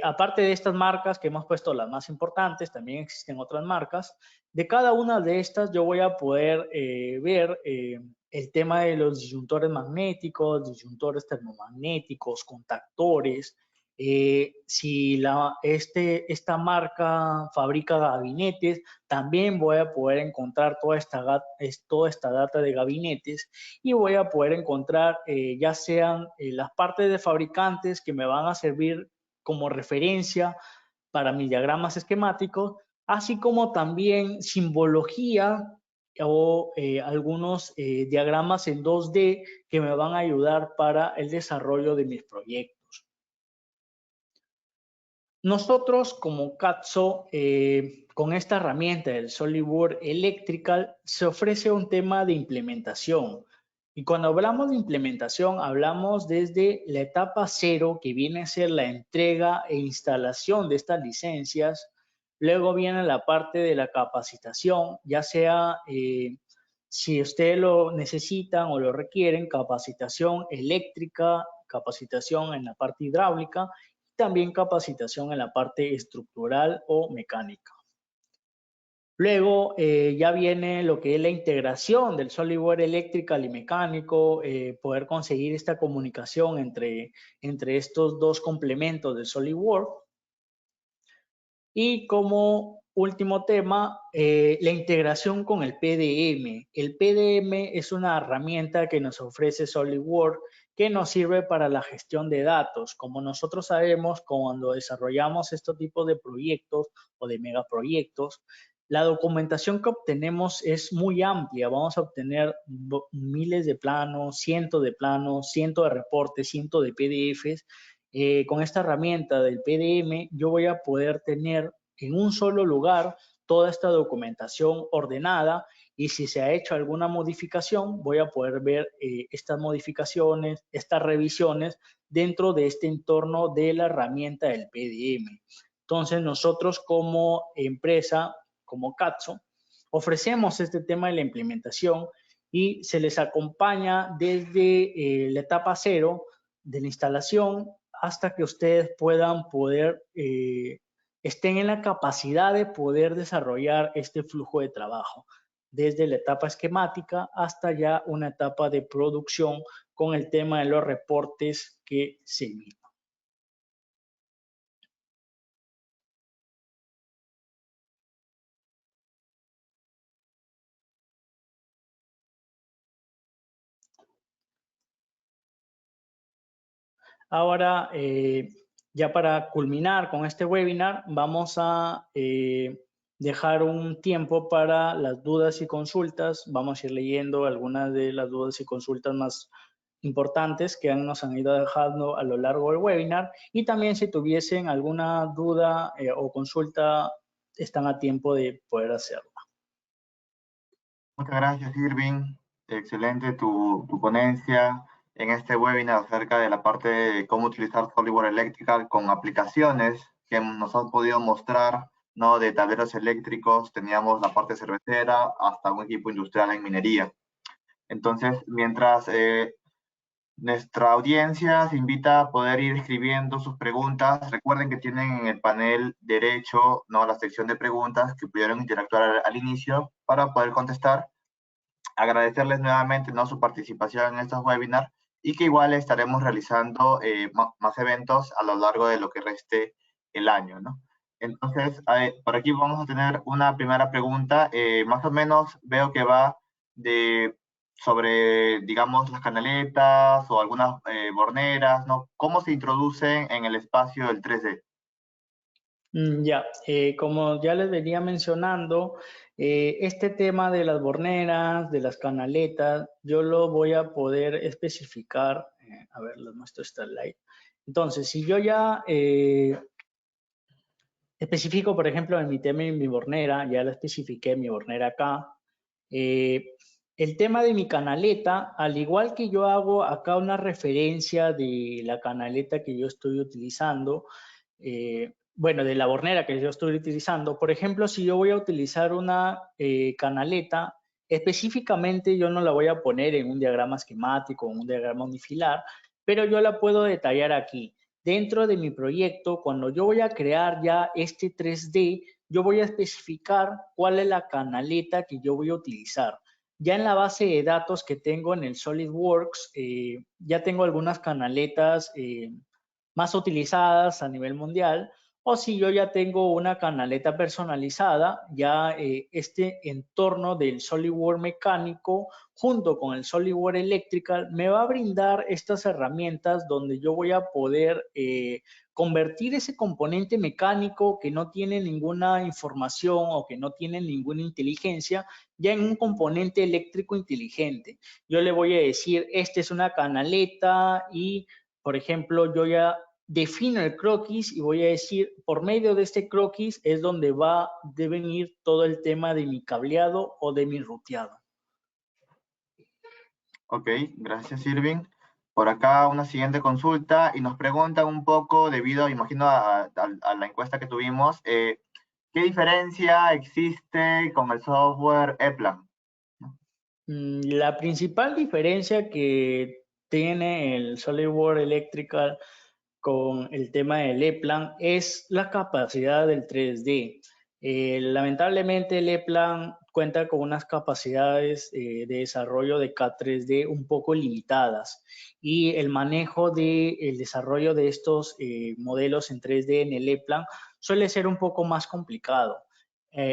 Aparte de estas marcas que hemos puesto las más importantes, también existen otras marcas. De cada una de estas yo voy a poder ver el tema de los disyuntores magnéticos, disyuntores termomagnéticos, contactores. Si esta marca fabrica gabinetes, también voy a poder encontrar toda esta data de gabinetes y voy a poder encontrar ya sean las partes de fabricantes que me van a servir como referencia para mis diagramas esquemáticos, así como también simbología o algunos diagramas en 2D que me van a ayudar para el desarrollo de mis proyectos. Nosotros como CATSO, con esta herramienta del SolidWorks Electrical, se ofrece un tema de implementación. Y cuando hablamos de implementación, hablamos desde la etapa 0, que viene a ser la entrega e instalación de estas licencias. Luego viene la parte de la capacitación, ya sea si ustedes lo necesitan o lo requieren, capacitación eléctrica, capacitación en la parte hidráulica, también capacitación en la parte estructural o mecánica. Luego ya viene lo que es la integración del SolidWorks Electrical y mecánico, poder conseguir esta comunicación entre estos dos complementos del SolidWorks. Y como último tema, la integración con el PDM. El PDM es una herramienta que nos ofrece SolidWorks que nos sirve para la gestión de datos. Como nosotros sabemos, cuando desarrollamos este tipo de proyectos o de megaproyectos, la documentación que obtenemos es muy amplia. Vamos a obtener miles de planos, cientos de reportes, cientos de PDFs. Con esta herramienta del PDM, yo voy a poder tener en un solo lugar toda esta documentación ordenada, y si se ha hecho alguna modificación, voy a poder ver estas modificaciones, estas revisiones dentro de este entorno de la herramienta del PDM. Entonces, nosotros como empresa, como CATSO, ofrecemos este tema de la implementación y se les acompaña desde la etapa 0 de la instalación hasta que ustedes puedan estén en la capacidad de poder desarrollar este flujo de trabajo, desde la etapa esquemática hasta ya una etapa de producción con el tema de los reportes que se emiten. Ahora, ya para culminar con este webinar, vamos a dejar un tiempo para las dudas y consultas. Vamos a ir leyendo algunas de las dudas y consultas más importantes que nos han ido dejando a lo largo del webinar. Y también si tuviesen alguna duda o consulta, están a tiempo de poder hacerla. Muchas gracias, Irving. Excelente tu ponencia en este webinar acerca de la parte de cómo utilizar SolidWorks Electrical con aplicaciones que nos han podido mostrar, ¿no? De tableros eléctricos, teníamos la parte cervecera hasta un equipo industrial en minería. Entonces, mientras nuestra audiencia se invita a poder ir escribiendo sus preguntas, recuerden que tienen en el panel derecho, ¿no? La sección de preguntas que pudieron interactuar al inicio para poder contestar. Agradecerles nuevamente, ¿no? Su participación en estos webinars y que igual estaremos realizando más eventos a lo largo de lo que reste el año, ¿no? Entonces, por aquí vamos a tener una primera pregunta. Más o menos veo que va sobre, digamos, las canaletas o algunas borneras, ¿no? ¿Cómo se introducen en el espacio del 3D? Ya, como ya les venía mencionando, este tema de las borneras, de las canaletas, yo lo voy a poder especificar. A ver, les muestro esta slide. Entonces, si yo ya especifico, por ejemplo, en mi tema y mi bornera, ya la especifiqué mi bornera acá. El tema de mi canaleta, al igual que yo hago acá una referencia de la canaleta que yo estoy utilizando, bueno, de la bornera que yo estoy utilizando. Por ejemplo, si yo voy a utilizar una canaleta, específicamente yo no la voy a poner en un diagrama esquemático o en un diagrama unifilar, pero yo la puedo detallar aquí. Dentro de mi proyecto, cuando yo voy a crear ya este 3D, yo voy a especificar cuál es la canaleta que yo voy a utilizar. Ya en la base de datos que tengo en el SolidWorks, ya tengo algunas canaletas más utilizadas a nivel mundial, o si yo ya tengo una canaleta personalizada, ya este entorno del SolidWorks mecánico junto con el SolidWorks Electrical me va a brindar estas herramientas donde yo voy a poder convertir ese componente mecánico que no tiene ninguna información o que no tiene ninguna inteligencia ya en un componente eléctrico inteligente. Yo le voy a decir, esta es una canaleta y, por ejemplo, yo ya defino el croquis y voy a decir, por medio de este croquis es donde deben ir todo el tema de mi cableado o de mi ruteado. Ok, gracias Irving. Por acá una siguiente consulta y nos preguntan un poco, debido, imagino, a la encuesta que tuvimos, ¿qué diferencia existe con el software ePlan? La principal diferencia que tiene el SolidWorks Electrical con el tema del ePlan es la capacidad del 3D. Lamentablemente el ePlan cuenta con unas capacidades de desarrollo de CAD 3D un poco limitadas y el manejo del desarrollo de estos modelos en 3D en el ePlan suele ser un poco más complicado.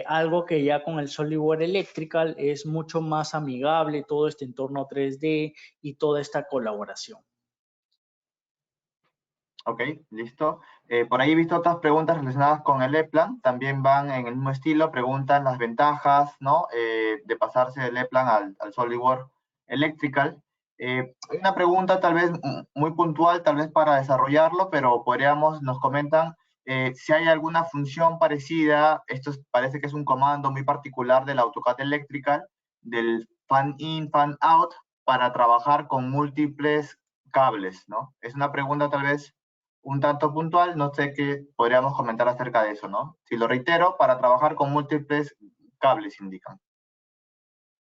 Algo que ya con el SolidWorks Electrical es mucho más amigable todo este entorno 3D y toda esta colaboración. Ok, listo. Por ahí he visto otras preguntas relacionadas con el ePlan, también van en el mismo estilo, preguntan las ventajas, ¿no? De pasarse del ePlan al SolidWorks Electrical. Hay una pregunta tal vez muy puntual, tal vez para desarrollarlo, pero nos comentan si hay alguna función parecida, parece que es un comando muy particular del AutoCAD Electrical, del fan in, fan out, para trabajar con múltiples cables, ¿no? Es una pregunta tal vez un tanto puntual, no sé qué podríamos comentar acerca de eso, ¿no? Si lo reitero, para trabajar con múltiples cables indican.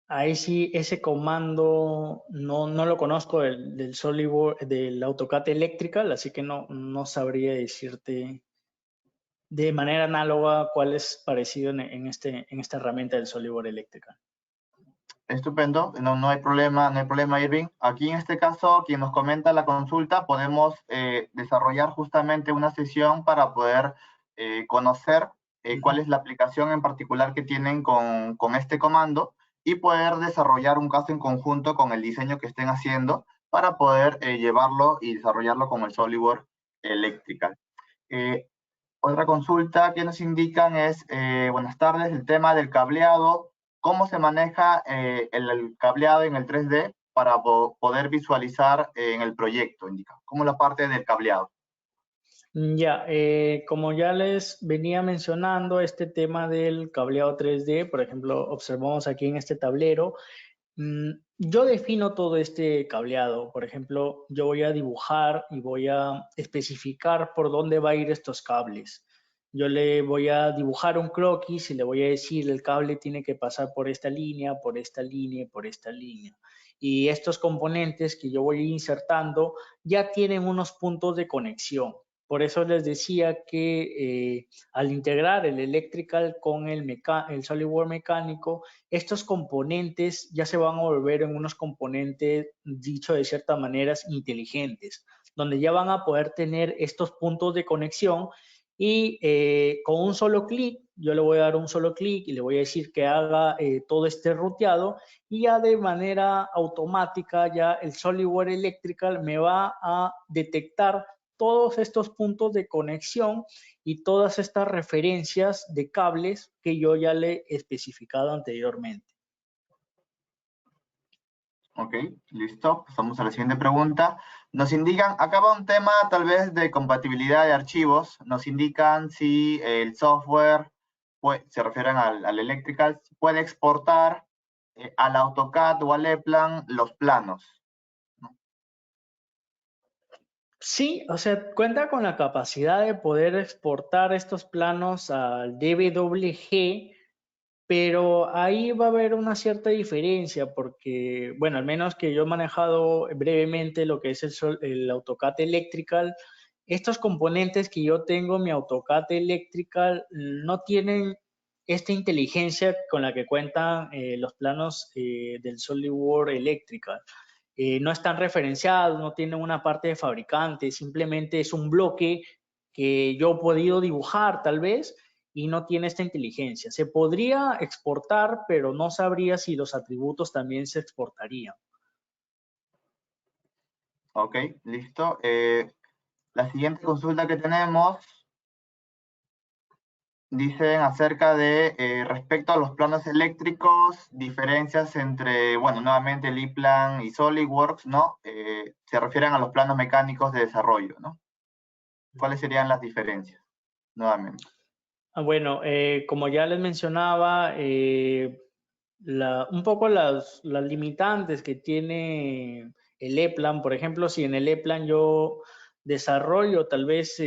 Ahí sí, ese comando no lo conozco del SolidWorks, del AutoCAD Electrical, así que no sabría decirte de manera análoga cuál es parecido en esta herramienta del SolidWorks Electrical. Estupendo, no hay problema, no hay problema, Irving. Aquí en este caso, quien nos comenta la consulta, podemos desarrollar justamente una sesión para poder conocer cuál es la aplicación en particular que tienen con este comando y poder desarrollar un caso en conjunto con el diseño que estén haciendo para poder llevarlo y desarrollarlo con el SolidWorks Electrical. Eh, Otra consulta que nos indican es, buenas tardes, el tema del cableado. ¿Cómo se maneja el cableado en el 3D para poder visualizar en el proyecto? Indica, ¿cómo la parte del cableado? Ya, como ya les venía mencionando, este tema del cableado 3D, por ejemplo, observamos aquí en este tablero. Yo defino todo este cableado. Por ejemplo, yo voy a dibujar y voy a especificar por dónde va a ir estos cables. Yo le voy a dibujar un croquis y le voy a decir el cable tiene que pasar por esta línea, por esta línea y por esta línea. Y estos componentes que yo voy insertando ya tienen unos puntos de conexión. Por eso les decía que al integrar el electrical con el SolidWorks mecánico, estos componentes ya se van a volver en unos componentes, dicho de cierta manera, inteligentes, donde ya van a poder tener estos puntos de conexión y con un solo clic, yo le voy a dar un solo clic y le voy a decir que haga todo este ruteado y ya de manera automática ya el SolidWorks Electrical me va a detectar todos estos puntos de conexión y todas estas referencias de cables que yo ya le he especificado anteriormente. Ok, listo. Pasamos a la siguiente pregunta. Nos indican, acá va un tema tal vez de compatibilidad de archivos. Nos indican si el software, se refieren al Electrical, puede exportar al AutoCAD o al ePlan los planos. Sí, o sea, cuenta con la capacidad de poder exportar estos planos al DWG pero ahí va a haber una cierta diferencia porque, bueno, al menos que yo he manejado brevemente lo que es el AutoCAD Electrical, estos componentes que yo tengo en mi AutoCAD Electrical no tienen esta inteligencia con la que cuentan los planos del SolidWorks Electrical. No están referenciados, no tienen una parte de fabricante, simplemente es un bloque que yo he podido dibujar tal vez y no tiene esta inteligencia. Se podría exportar, pero no sabría si los atributos también se exportarían. Ok, listo. La siguiente consulta que tenemos dicen acerca de respecto a los planos eléctricos, diferencias entre, bueno, nuevamente el E-Plan y SolidWorks, ¿no? Se refieren a los planos mecánicos de desarrollo, ¿no? ¿Cuáles serían las diferencias? Nuevamente. Bueno, como ya les mencionaba, un poco las limitantes que tiene el E-Plan, por ejemplo, si en el E-Plan yo desarrollo tal vez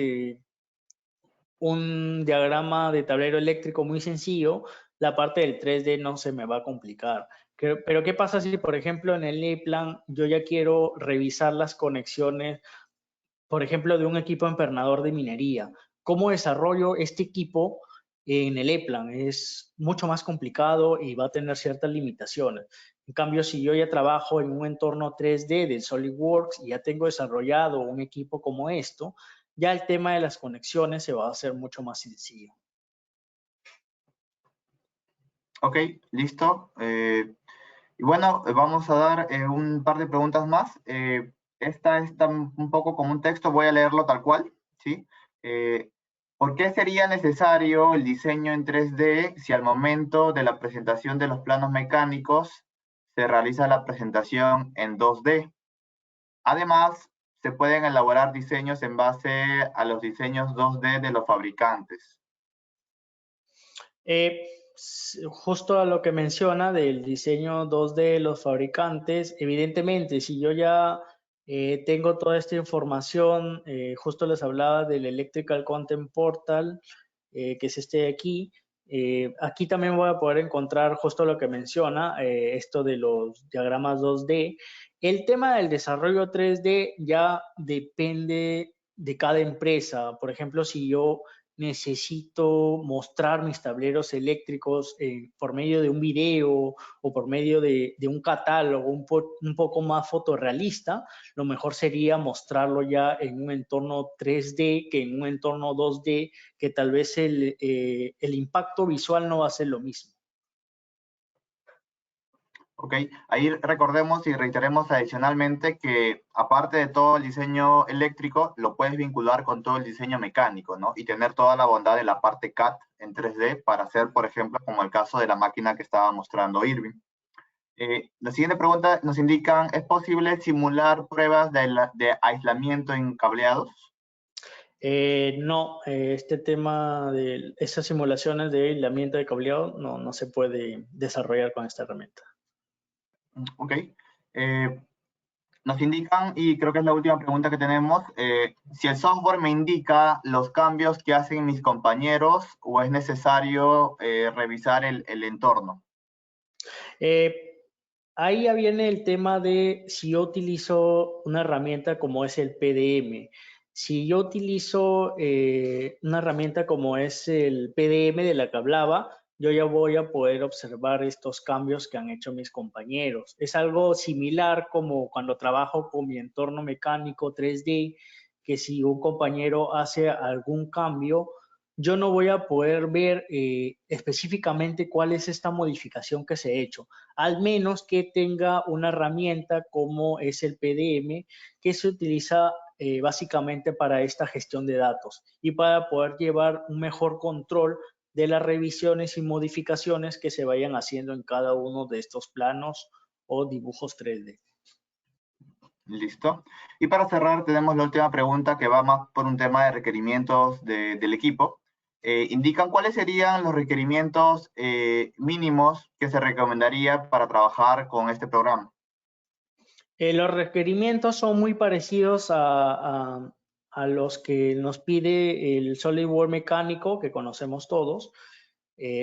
un diagrama de tablero eléctrico muy sencillo, la parte del 3D no se me va a complicar. Pero ¿qué pasa si, por ejemplo, en el E-Plan yo ya quiero revisar las conexiones, por ejemplo, de un equipo empernador de minería? ¿Cómo desarrollo este equipo en el E-Plan? Es mucho más complicado y va a tener ciertas limitaciones. En cambio, si yo ya trabajo en un entorno 3D de SolidWorks y ya tengo desarrollado un equipo como esto, ya el tema de las conexiones se va a hacer mucho más sencillo. Ok, listo. Y bueno, vamos a dar un par de preguntas más. Esta está un poco como un texto, voy a leerlo tal cual, ¿sí? ¿Por qué sería necesario el diseño en 3D si al momento de la presentación de los planos mecánicos se realiza la presentación en 2D? Además, se pueden elaborar diseños en base a los diseños 2D de los fabricantes. Justo a lo que menciona del diseño 2D de los fabricantes, evidentemente, si yo ya tengo toda esta información, justo les hablaba del Electrical Content Portal, que es este de aquí. Aquí también voy a poder encontrar justo lo que menciona, esto de los diagramas 2D. El tema del desarrollo 3D ya depende de cada empresa. Por ejemplo, si yo necesito mostrar mis tableros eléctricos por medio de un video o por medio de un catálogo un poco más fotorrealista, lo mejor sería mostrarlo ya en un entorno 3D que en un entorno 2D, que tal vez el impacto visual no va a ser lo mismo. Ok, ahí recordemos y reiteremos adicionalmente que aparte de todo el diseño eléctrico, lo puedes vincular con todo el diseño mecánico, ¿no? Y tener toda la bondad de la parte CAD en 3D para hacer, por ejemplo, como el caso de la máquina que estaba mostrando Irving. La siguiente pregunta nos indican, ¿es posible simular pruebas de aislamiento en cableados? No, este tema de esas simulaciones de aislamiento de cableado no se puede desarrollar con esta herramienta. Ok. Nos indican, y creo que es la última pregunta que tenemos, si el software me indica los cambios que hacen mis compañeros o es necesario revisar el entorno. Ahí ya viene el tema de si yo utilizo una herramienta como es el PDM. Si yo utilizo una herramienta como es el PDM de la que hablaba, yo ya voy a poder observar estos cambios que han hecho mis compañeros. Es algo similar como cuando trabajo con mi entorno mecánico 3D, que si un compañero hace algún cambio, yo no voy a poder ver específicamente cuál es esta modificación que se ha hecho, al menos que tenga una herramienta como es el PDM, que se utiliza básicamente para esta gestión de datos y para poder llevar un mejor control de las revisiones y modificaciones que se vayan haciendo en cada uno de estos planos o dibujos 3D. Listo. Y para cerrar, tenemos la última pregunta que va más por un tema de requerimientos del equipo. Indican cuáles serían los requerimientos mínimos que se recomendaría para trabajar con este programa. Los requerimientos son muy parecidos a los que nos pide el SolidWorks mecánico que conocemos todos.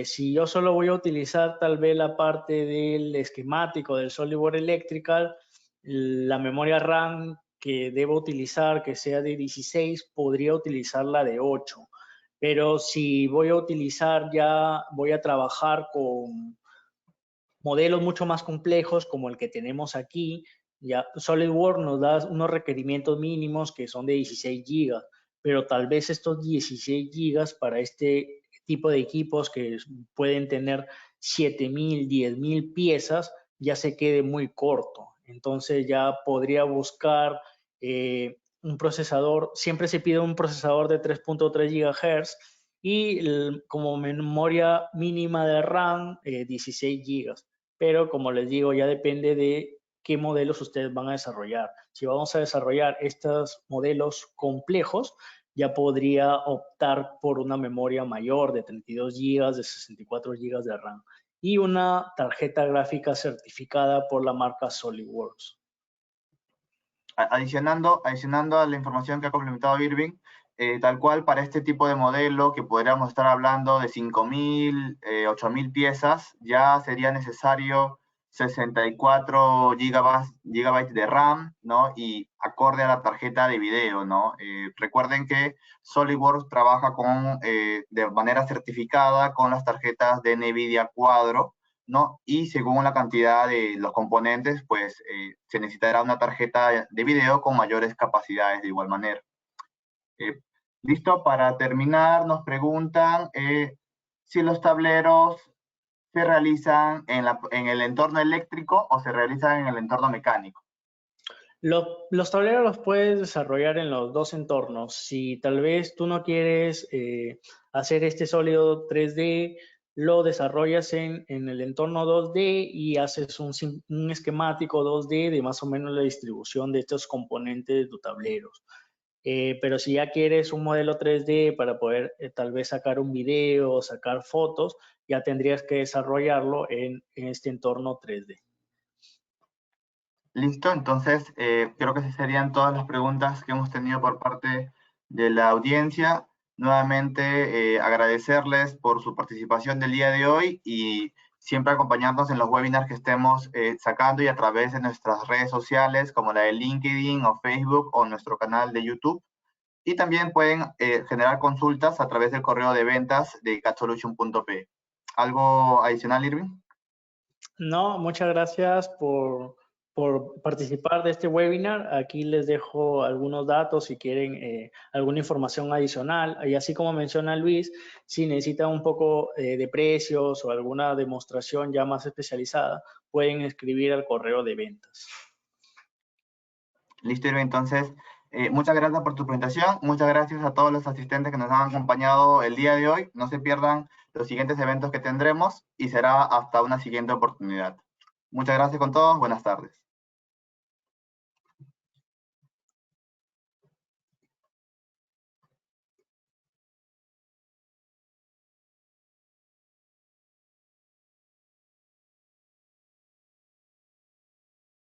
Si yo solo voy a utilizar tal vez la parte del esquemático del SolidWorks Electrical, la memoria RAM que debo utilizar, que sea de 16, podría utilizar la de 8. Pero si voy a utilizar voy a trabajar con modelos mucho más complejos como el que tenemos aquí, ya SolidWorks nos da unos requerimientos mínimos que son de 16 gigas, pero tal vez estos 16 gigas para este tipo de equipos que pueden tener 7,000, 10,000 piezas, ya se quede muy corto. Entonces ya podría buscar un procesador, siempre se pide un procesador de 3.3 GHz y como memoria mínima de RAM, 16 gigas. Pero como les digo, ya depende de qué modelos ustedes van a desarrollar. Si vamos a desarrollar estos modelos complejos, ya podría optar por una memoria mayor de 32 gigas, de 64 gigas de RAM y una tarjeta gráfica certificada por la marca SolidWorks. Adicionando a la información que ha complementado Irving, tal cual para este tipo de modelo que podríamos estar hablando de 5,000, 8,000 piezas, ya sería necesario 64 gigabytes de RAM, ¿no? Y acorde a la tarjeta de video, ¿no? Recuerden que SolidWorks trabaja de manera certificada con las tarjetas de NVIDIA Quadro, ¿no? Y según la cantidad de los componentes, pues se necesitará una tarjeta de video con mayores capacidades de igual manera. Listo, para terminar, nos preguntan si los tableros se realizan en el entorno eléctrico o se realizan en el entorno mecánico. Los tableros los puedes desarrollar en los dos entornos. Si tal vez tú no quieres hacer este sólido 3D, lo desarrollas en el entorno 2D y haces un esquemático 2D de más o menos la distribución de estos componentes de tu tablero. Pero si ya quieres un modelo 3D para poder tal vez sacar un video o sacar fotos, ya tendrías que desarrollarlo en este entorno 3D. Listo, entonces creo que esas serían todas las preguntas que hemos tenido por parte de la audiencia. Nuevamente agradecerles por su participación del día de hoy y siempre acompañarnos en los webinars que estemos sacando y a través de nuestras redes sociales como la de LinkedIn o Facebook o nuestro canal de YouTube. Y también pueden generar consultas a través del correo de ventas de catsolution.p. ¿Algo adicional, Irving? No, muchas gracias por participar de este webinar. Aquí les dejo algunos datos si quieren alguna información adicional. Y así como menciona Luis, si necesitan un poco de precios o alguna demostración ya más especializada, pueden escribir al correo de ventas. Listo, Irving. Entonces, muchas gracias por tu presentación. Muchas gracias a todos los asistentes que nos han acompañado el día de hoy. No se pierdan los siguientes eventos que tendremos y será hasta una siguiente oportunidad. Muchas gracias con todos. Buenas tardes.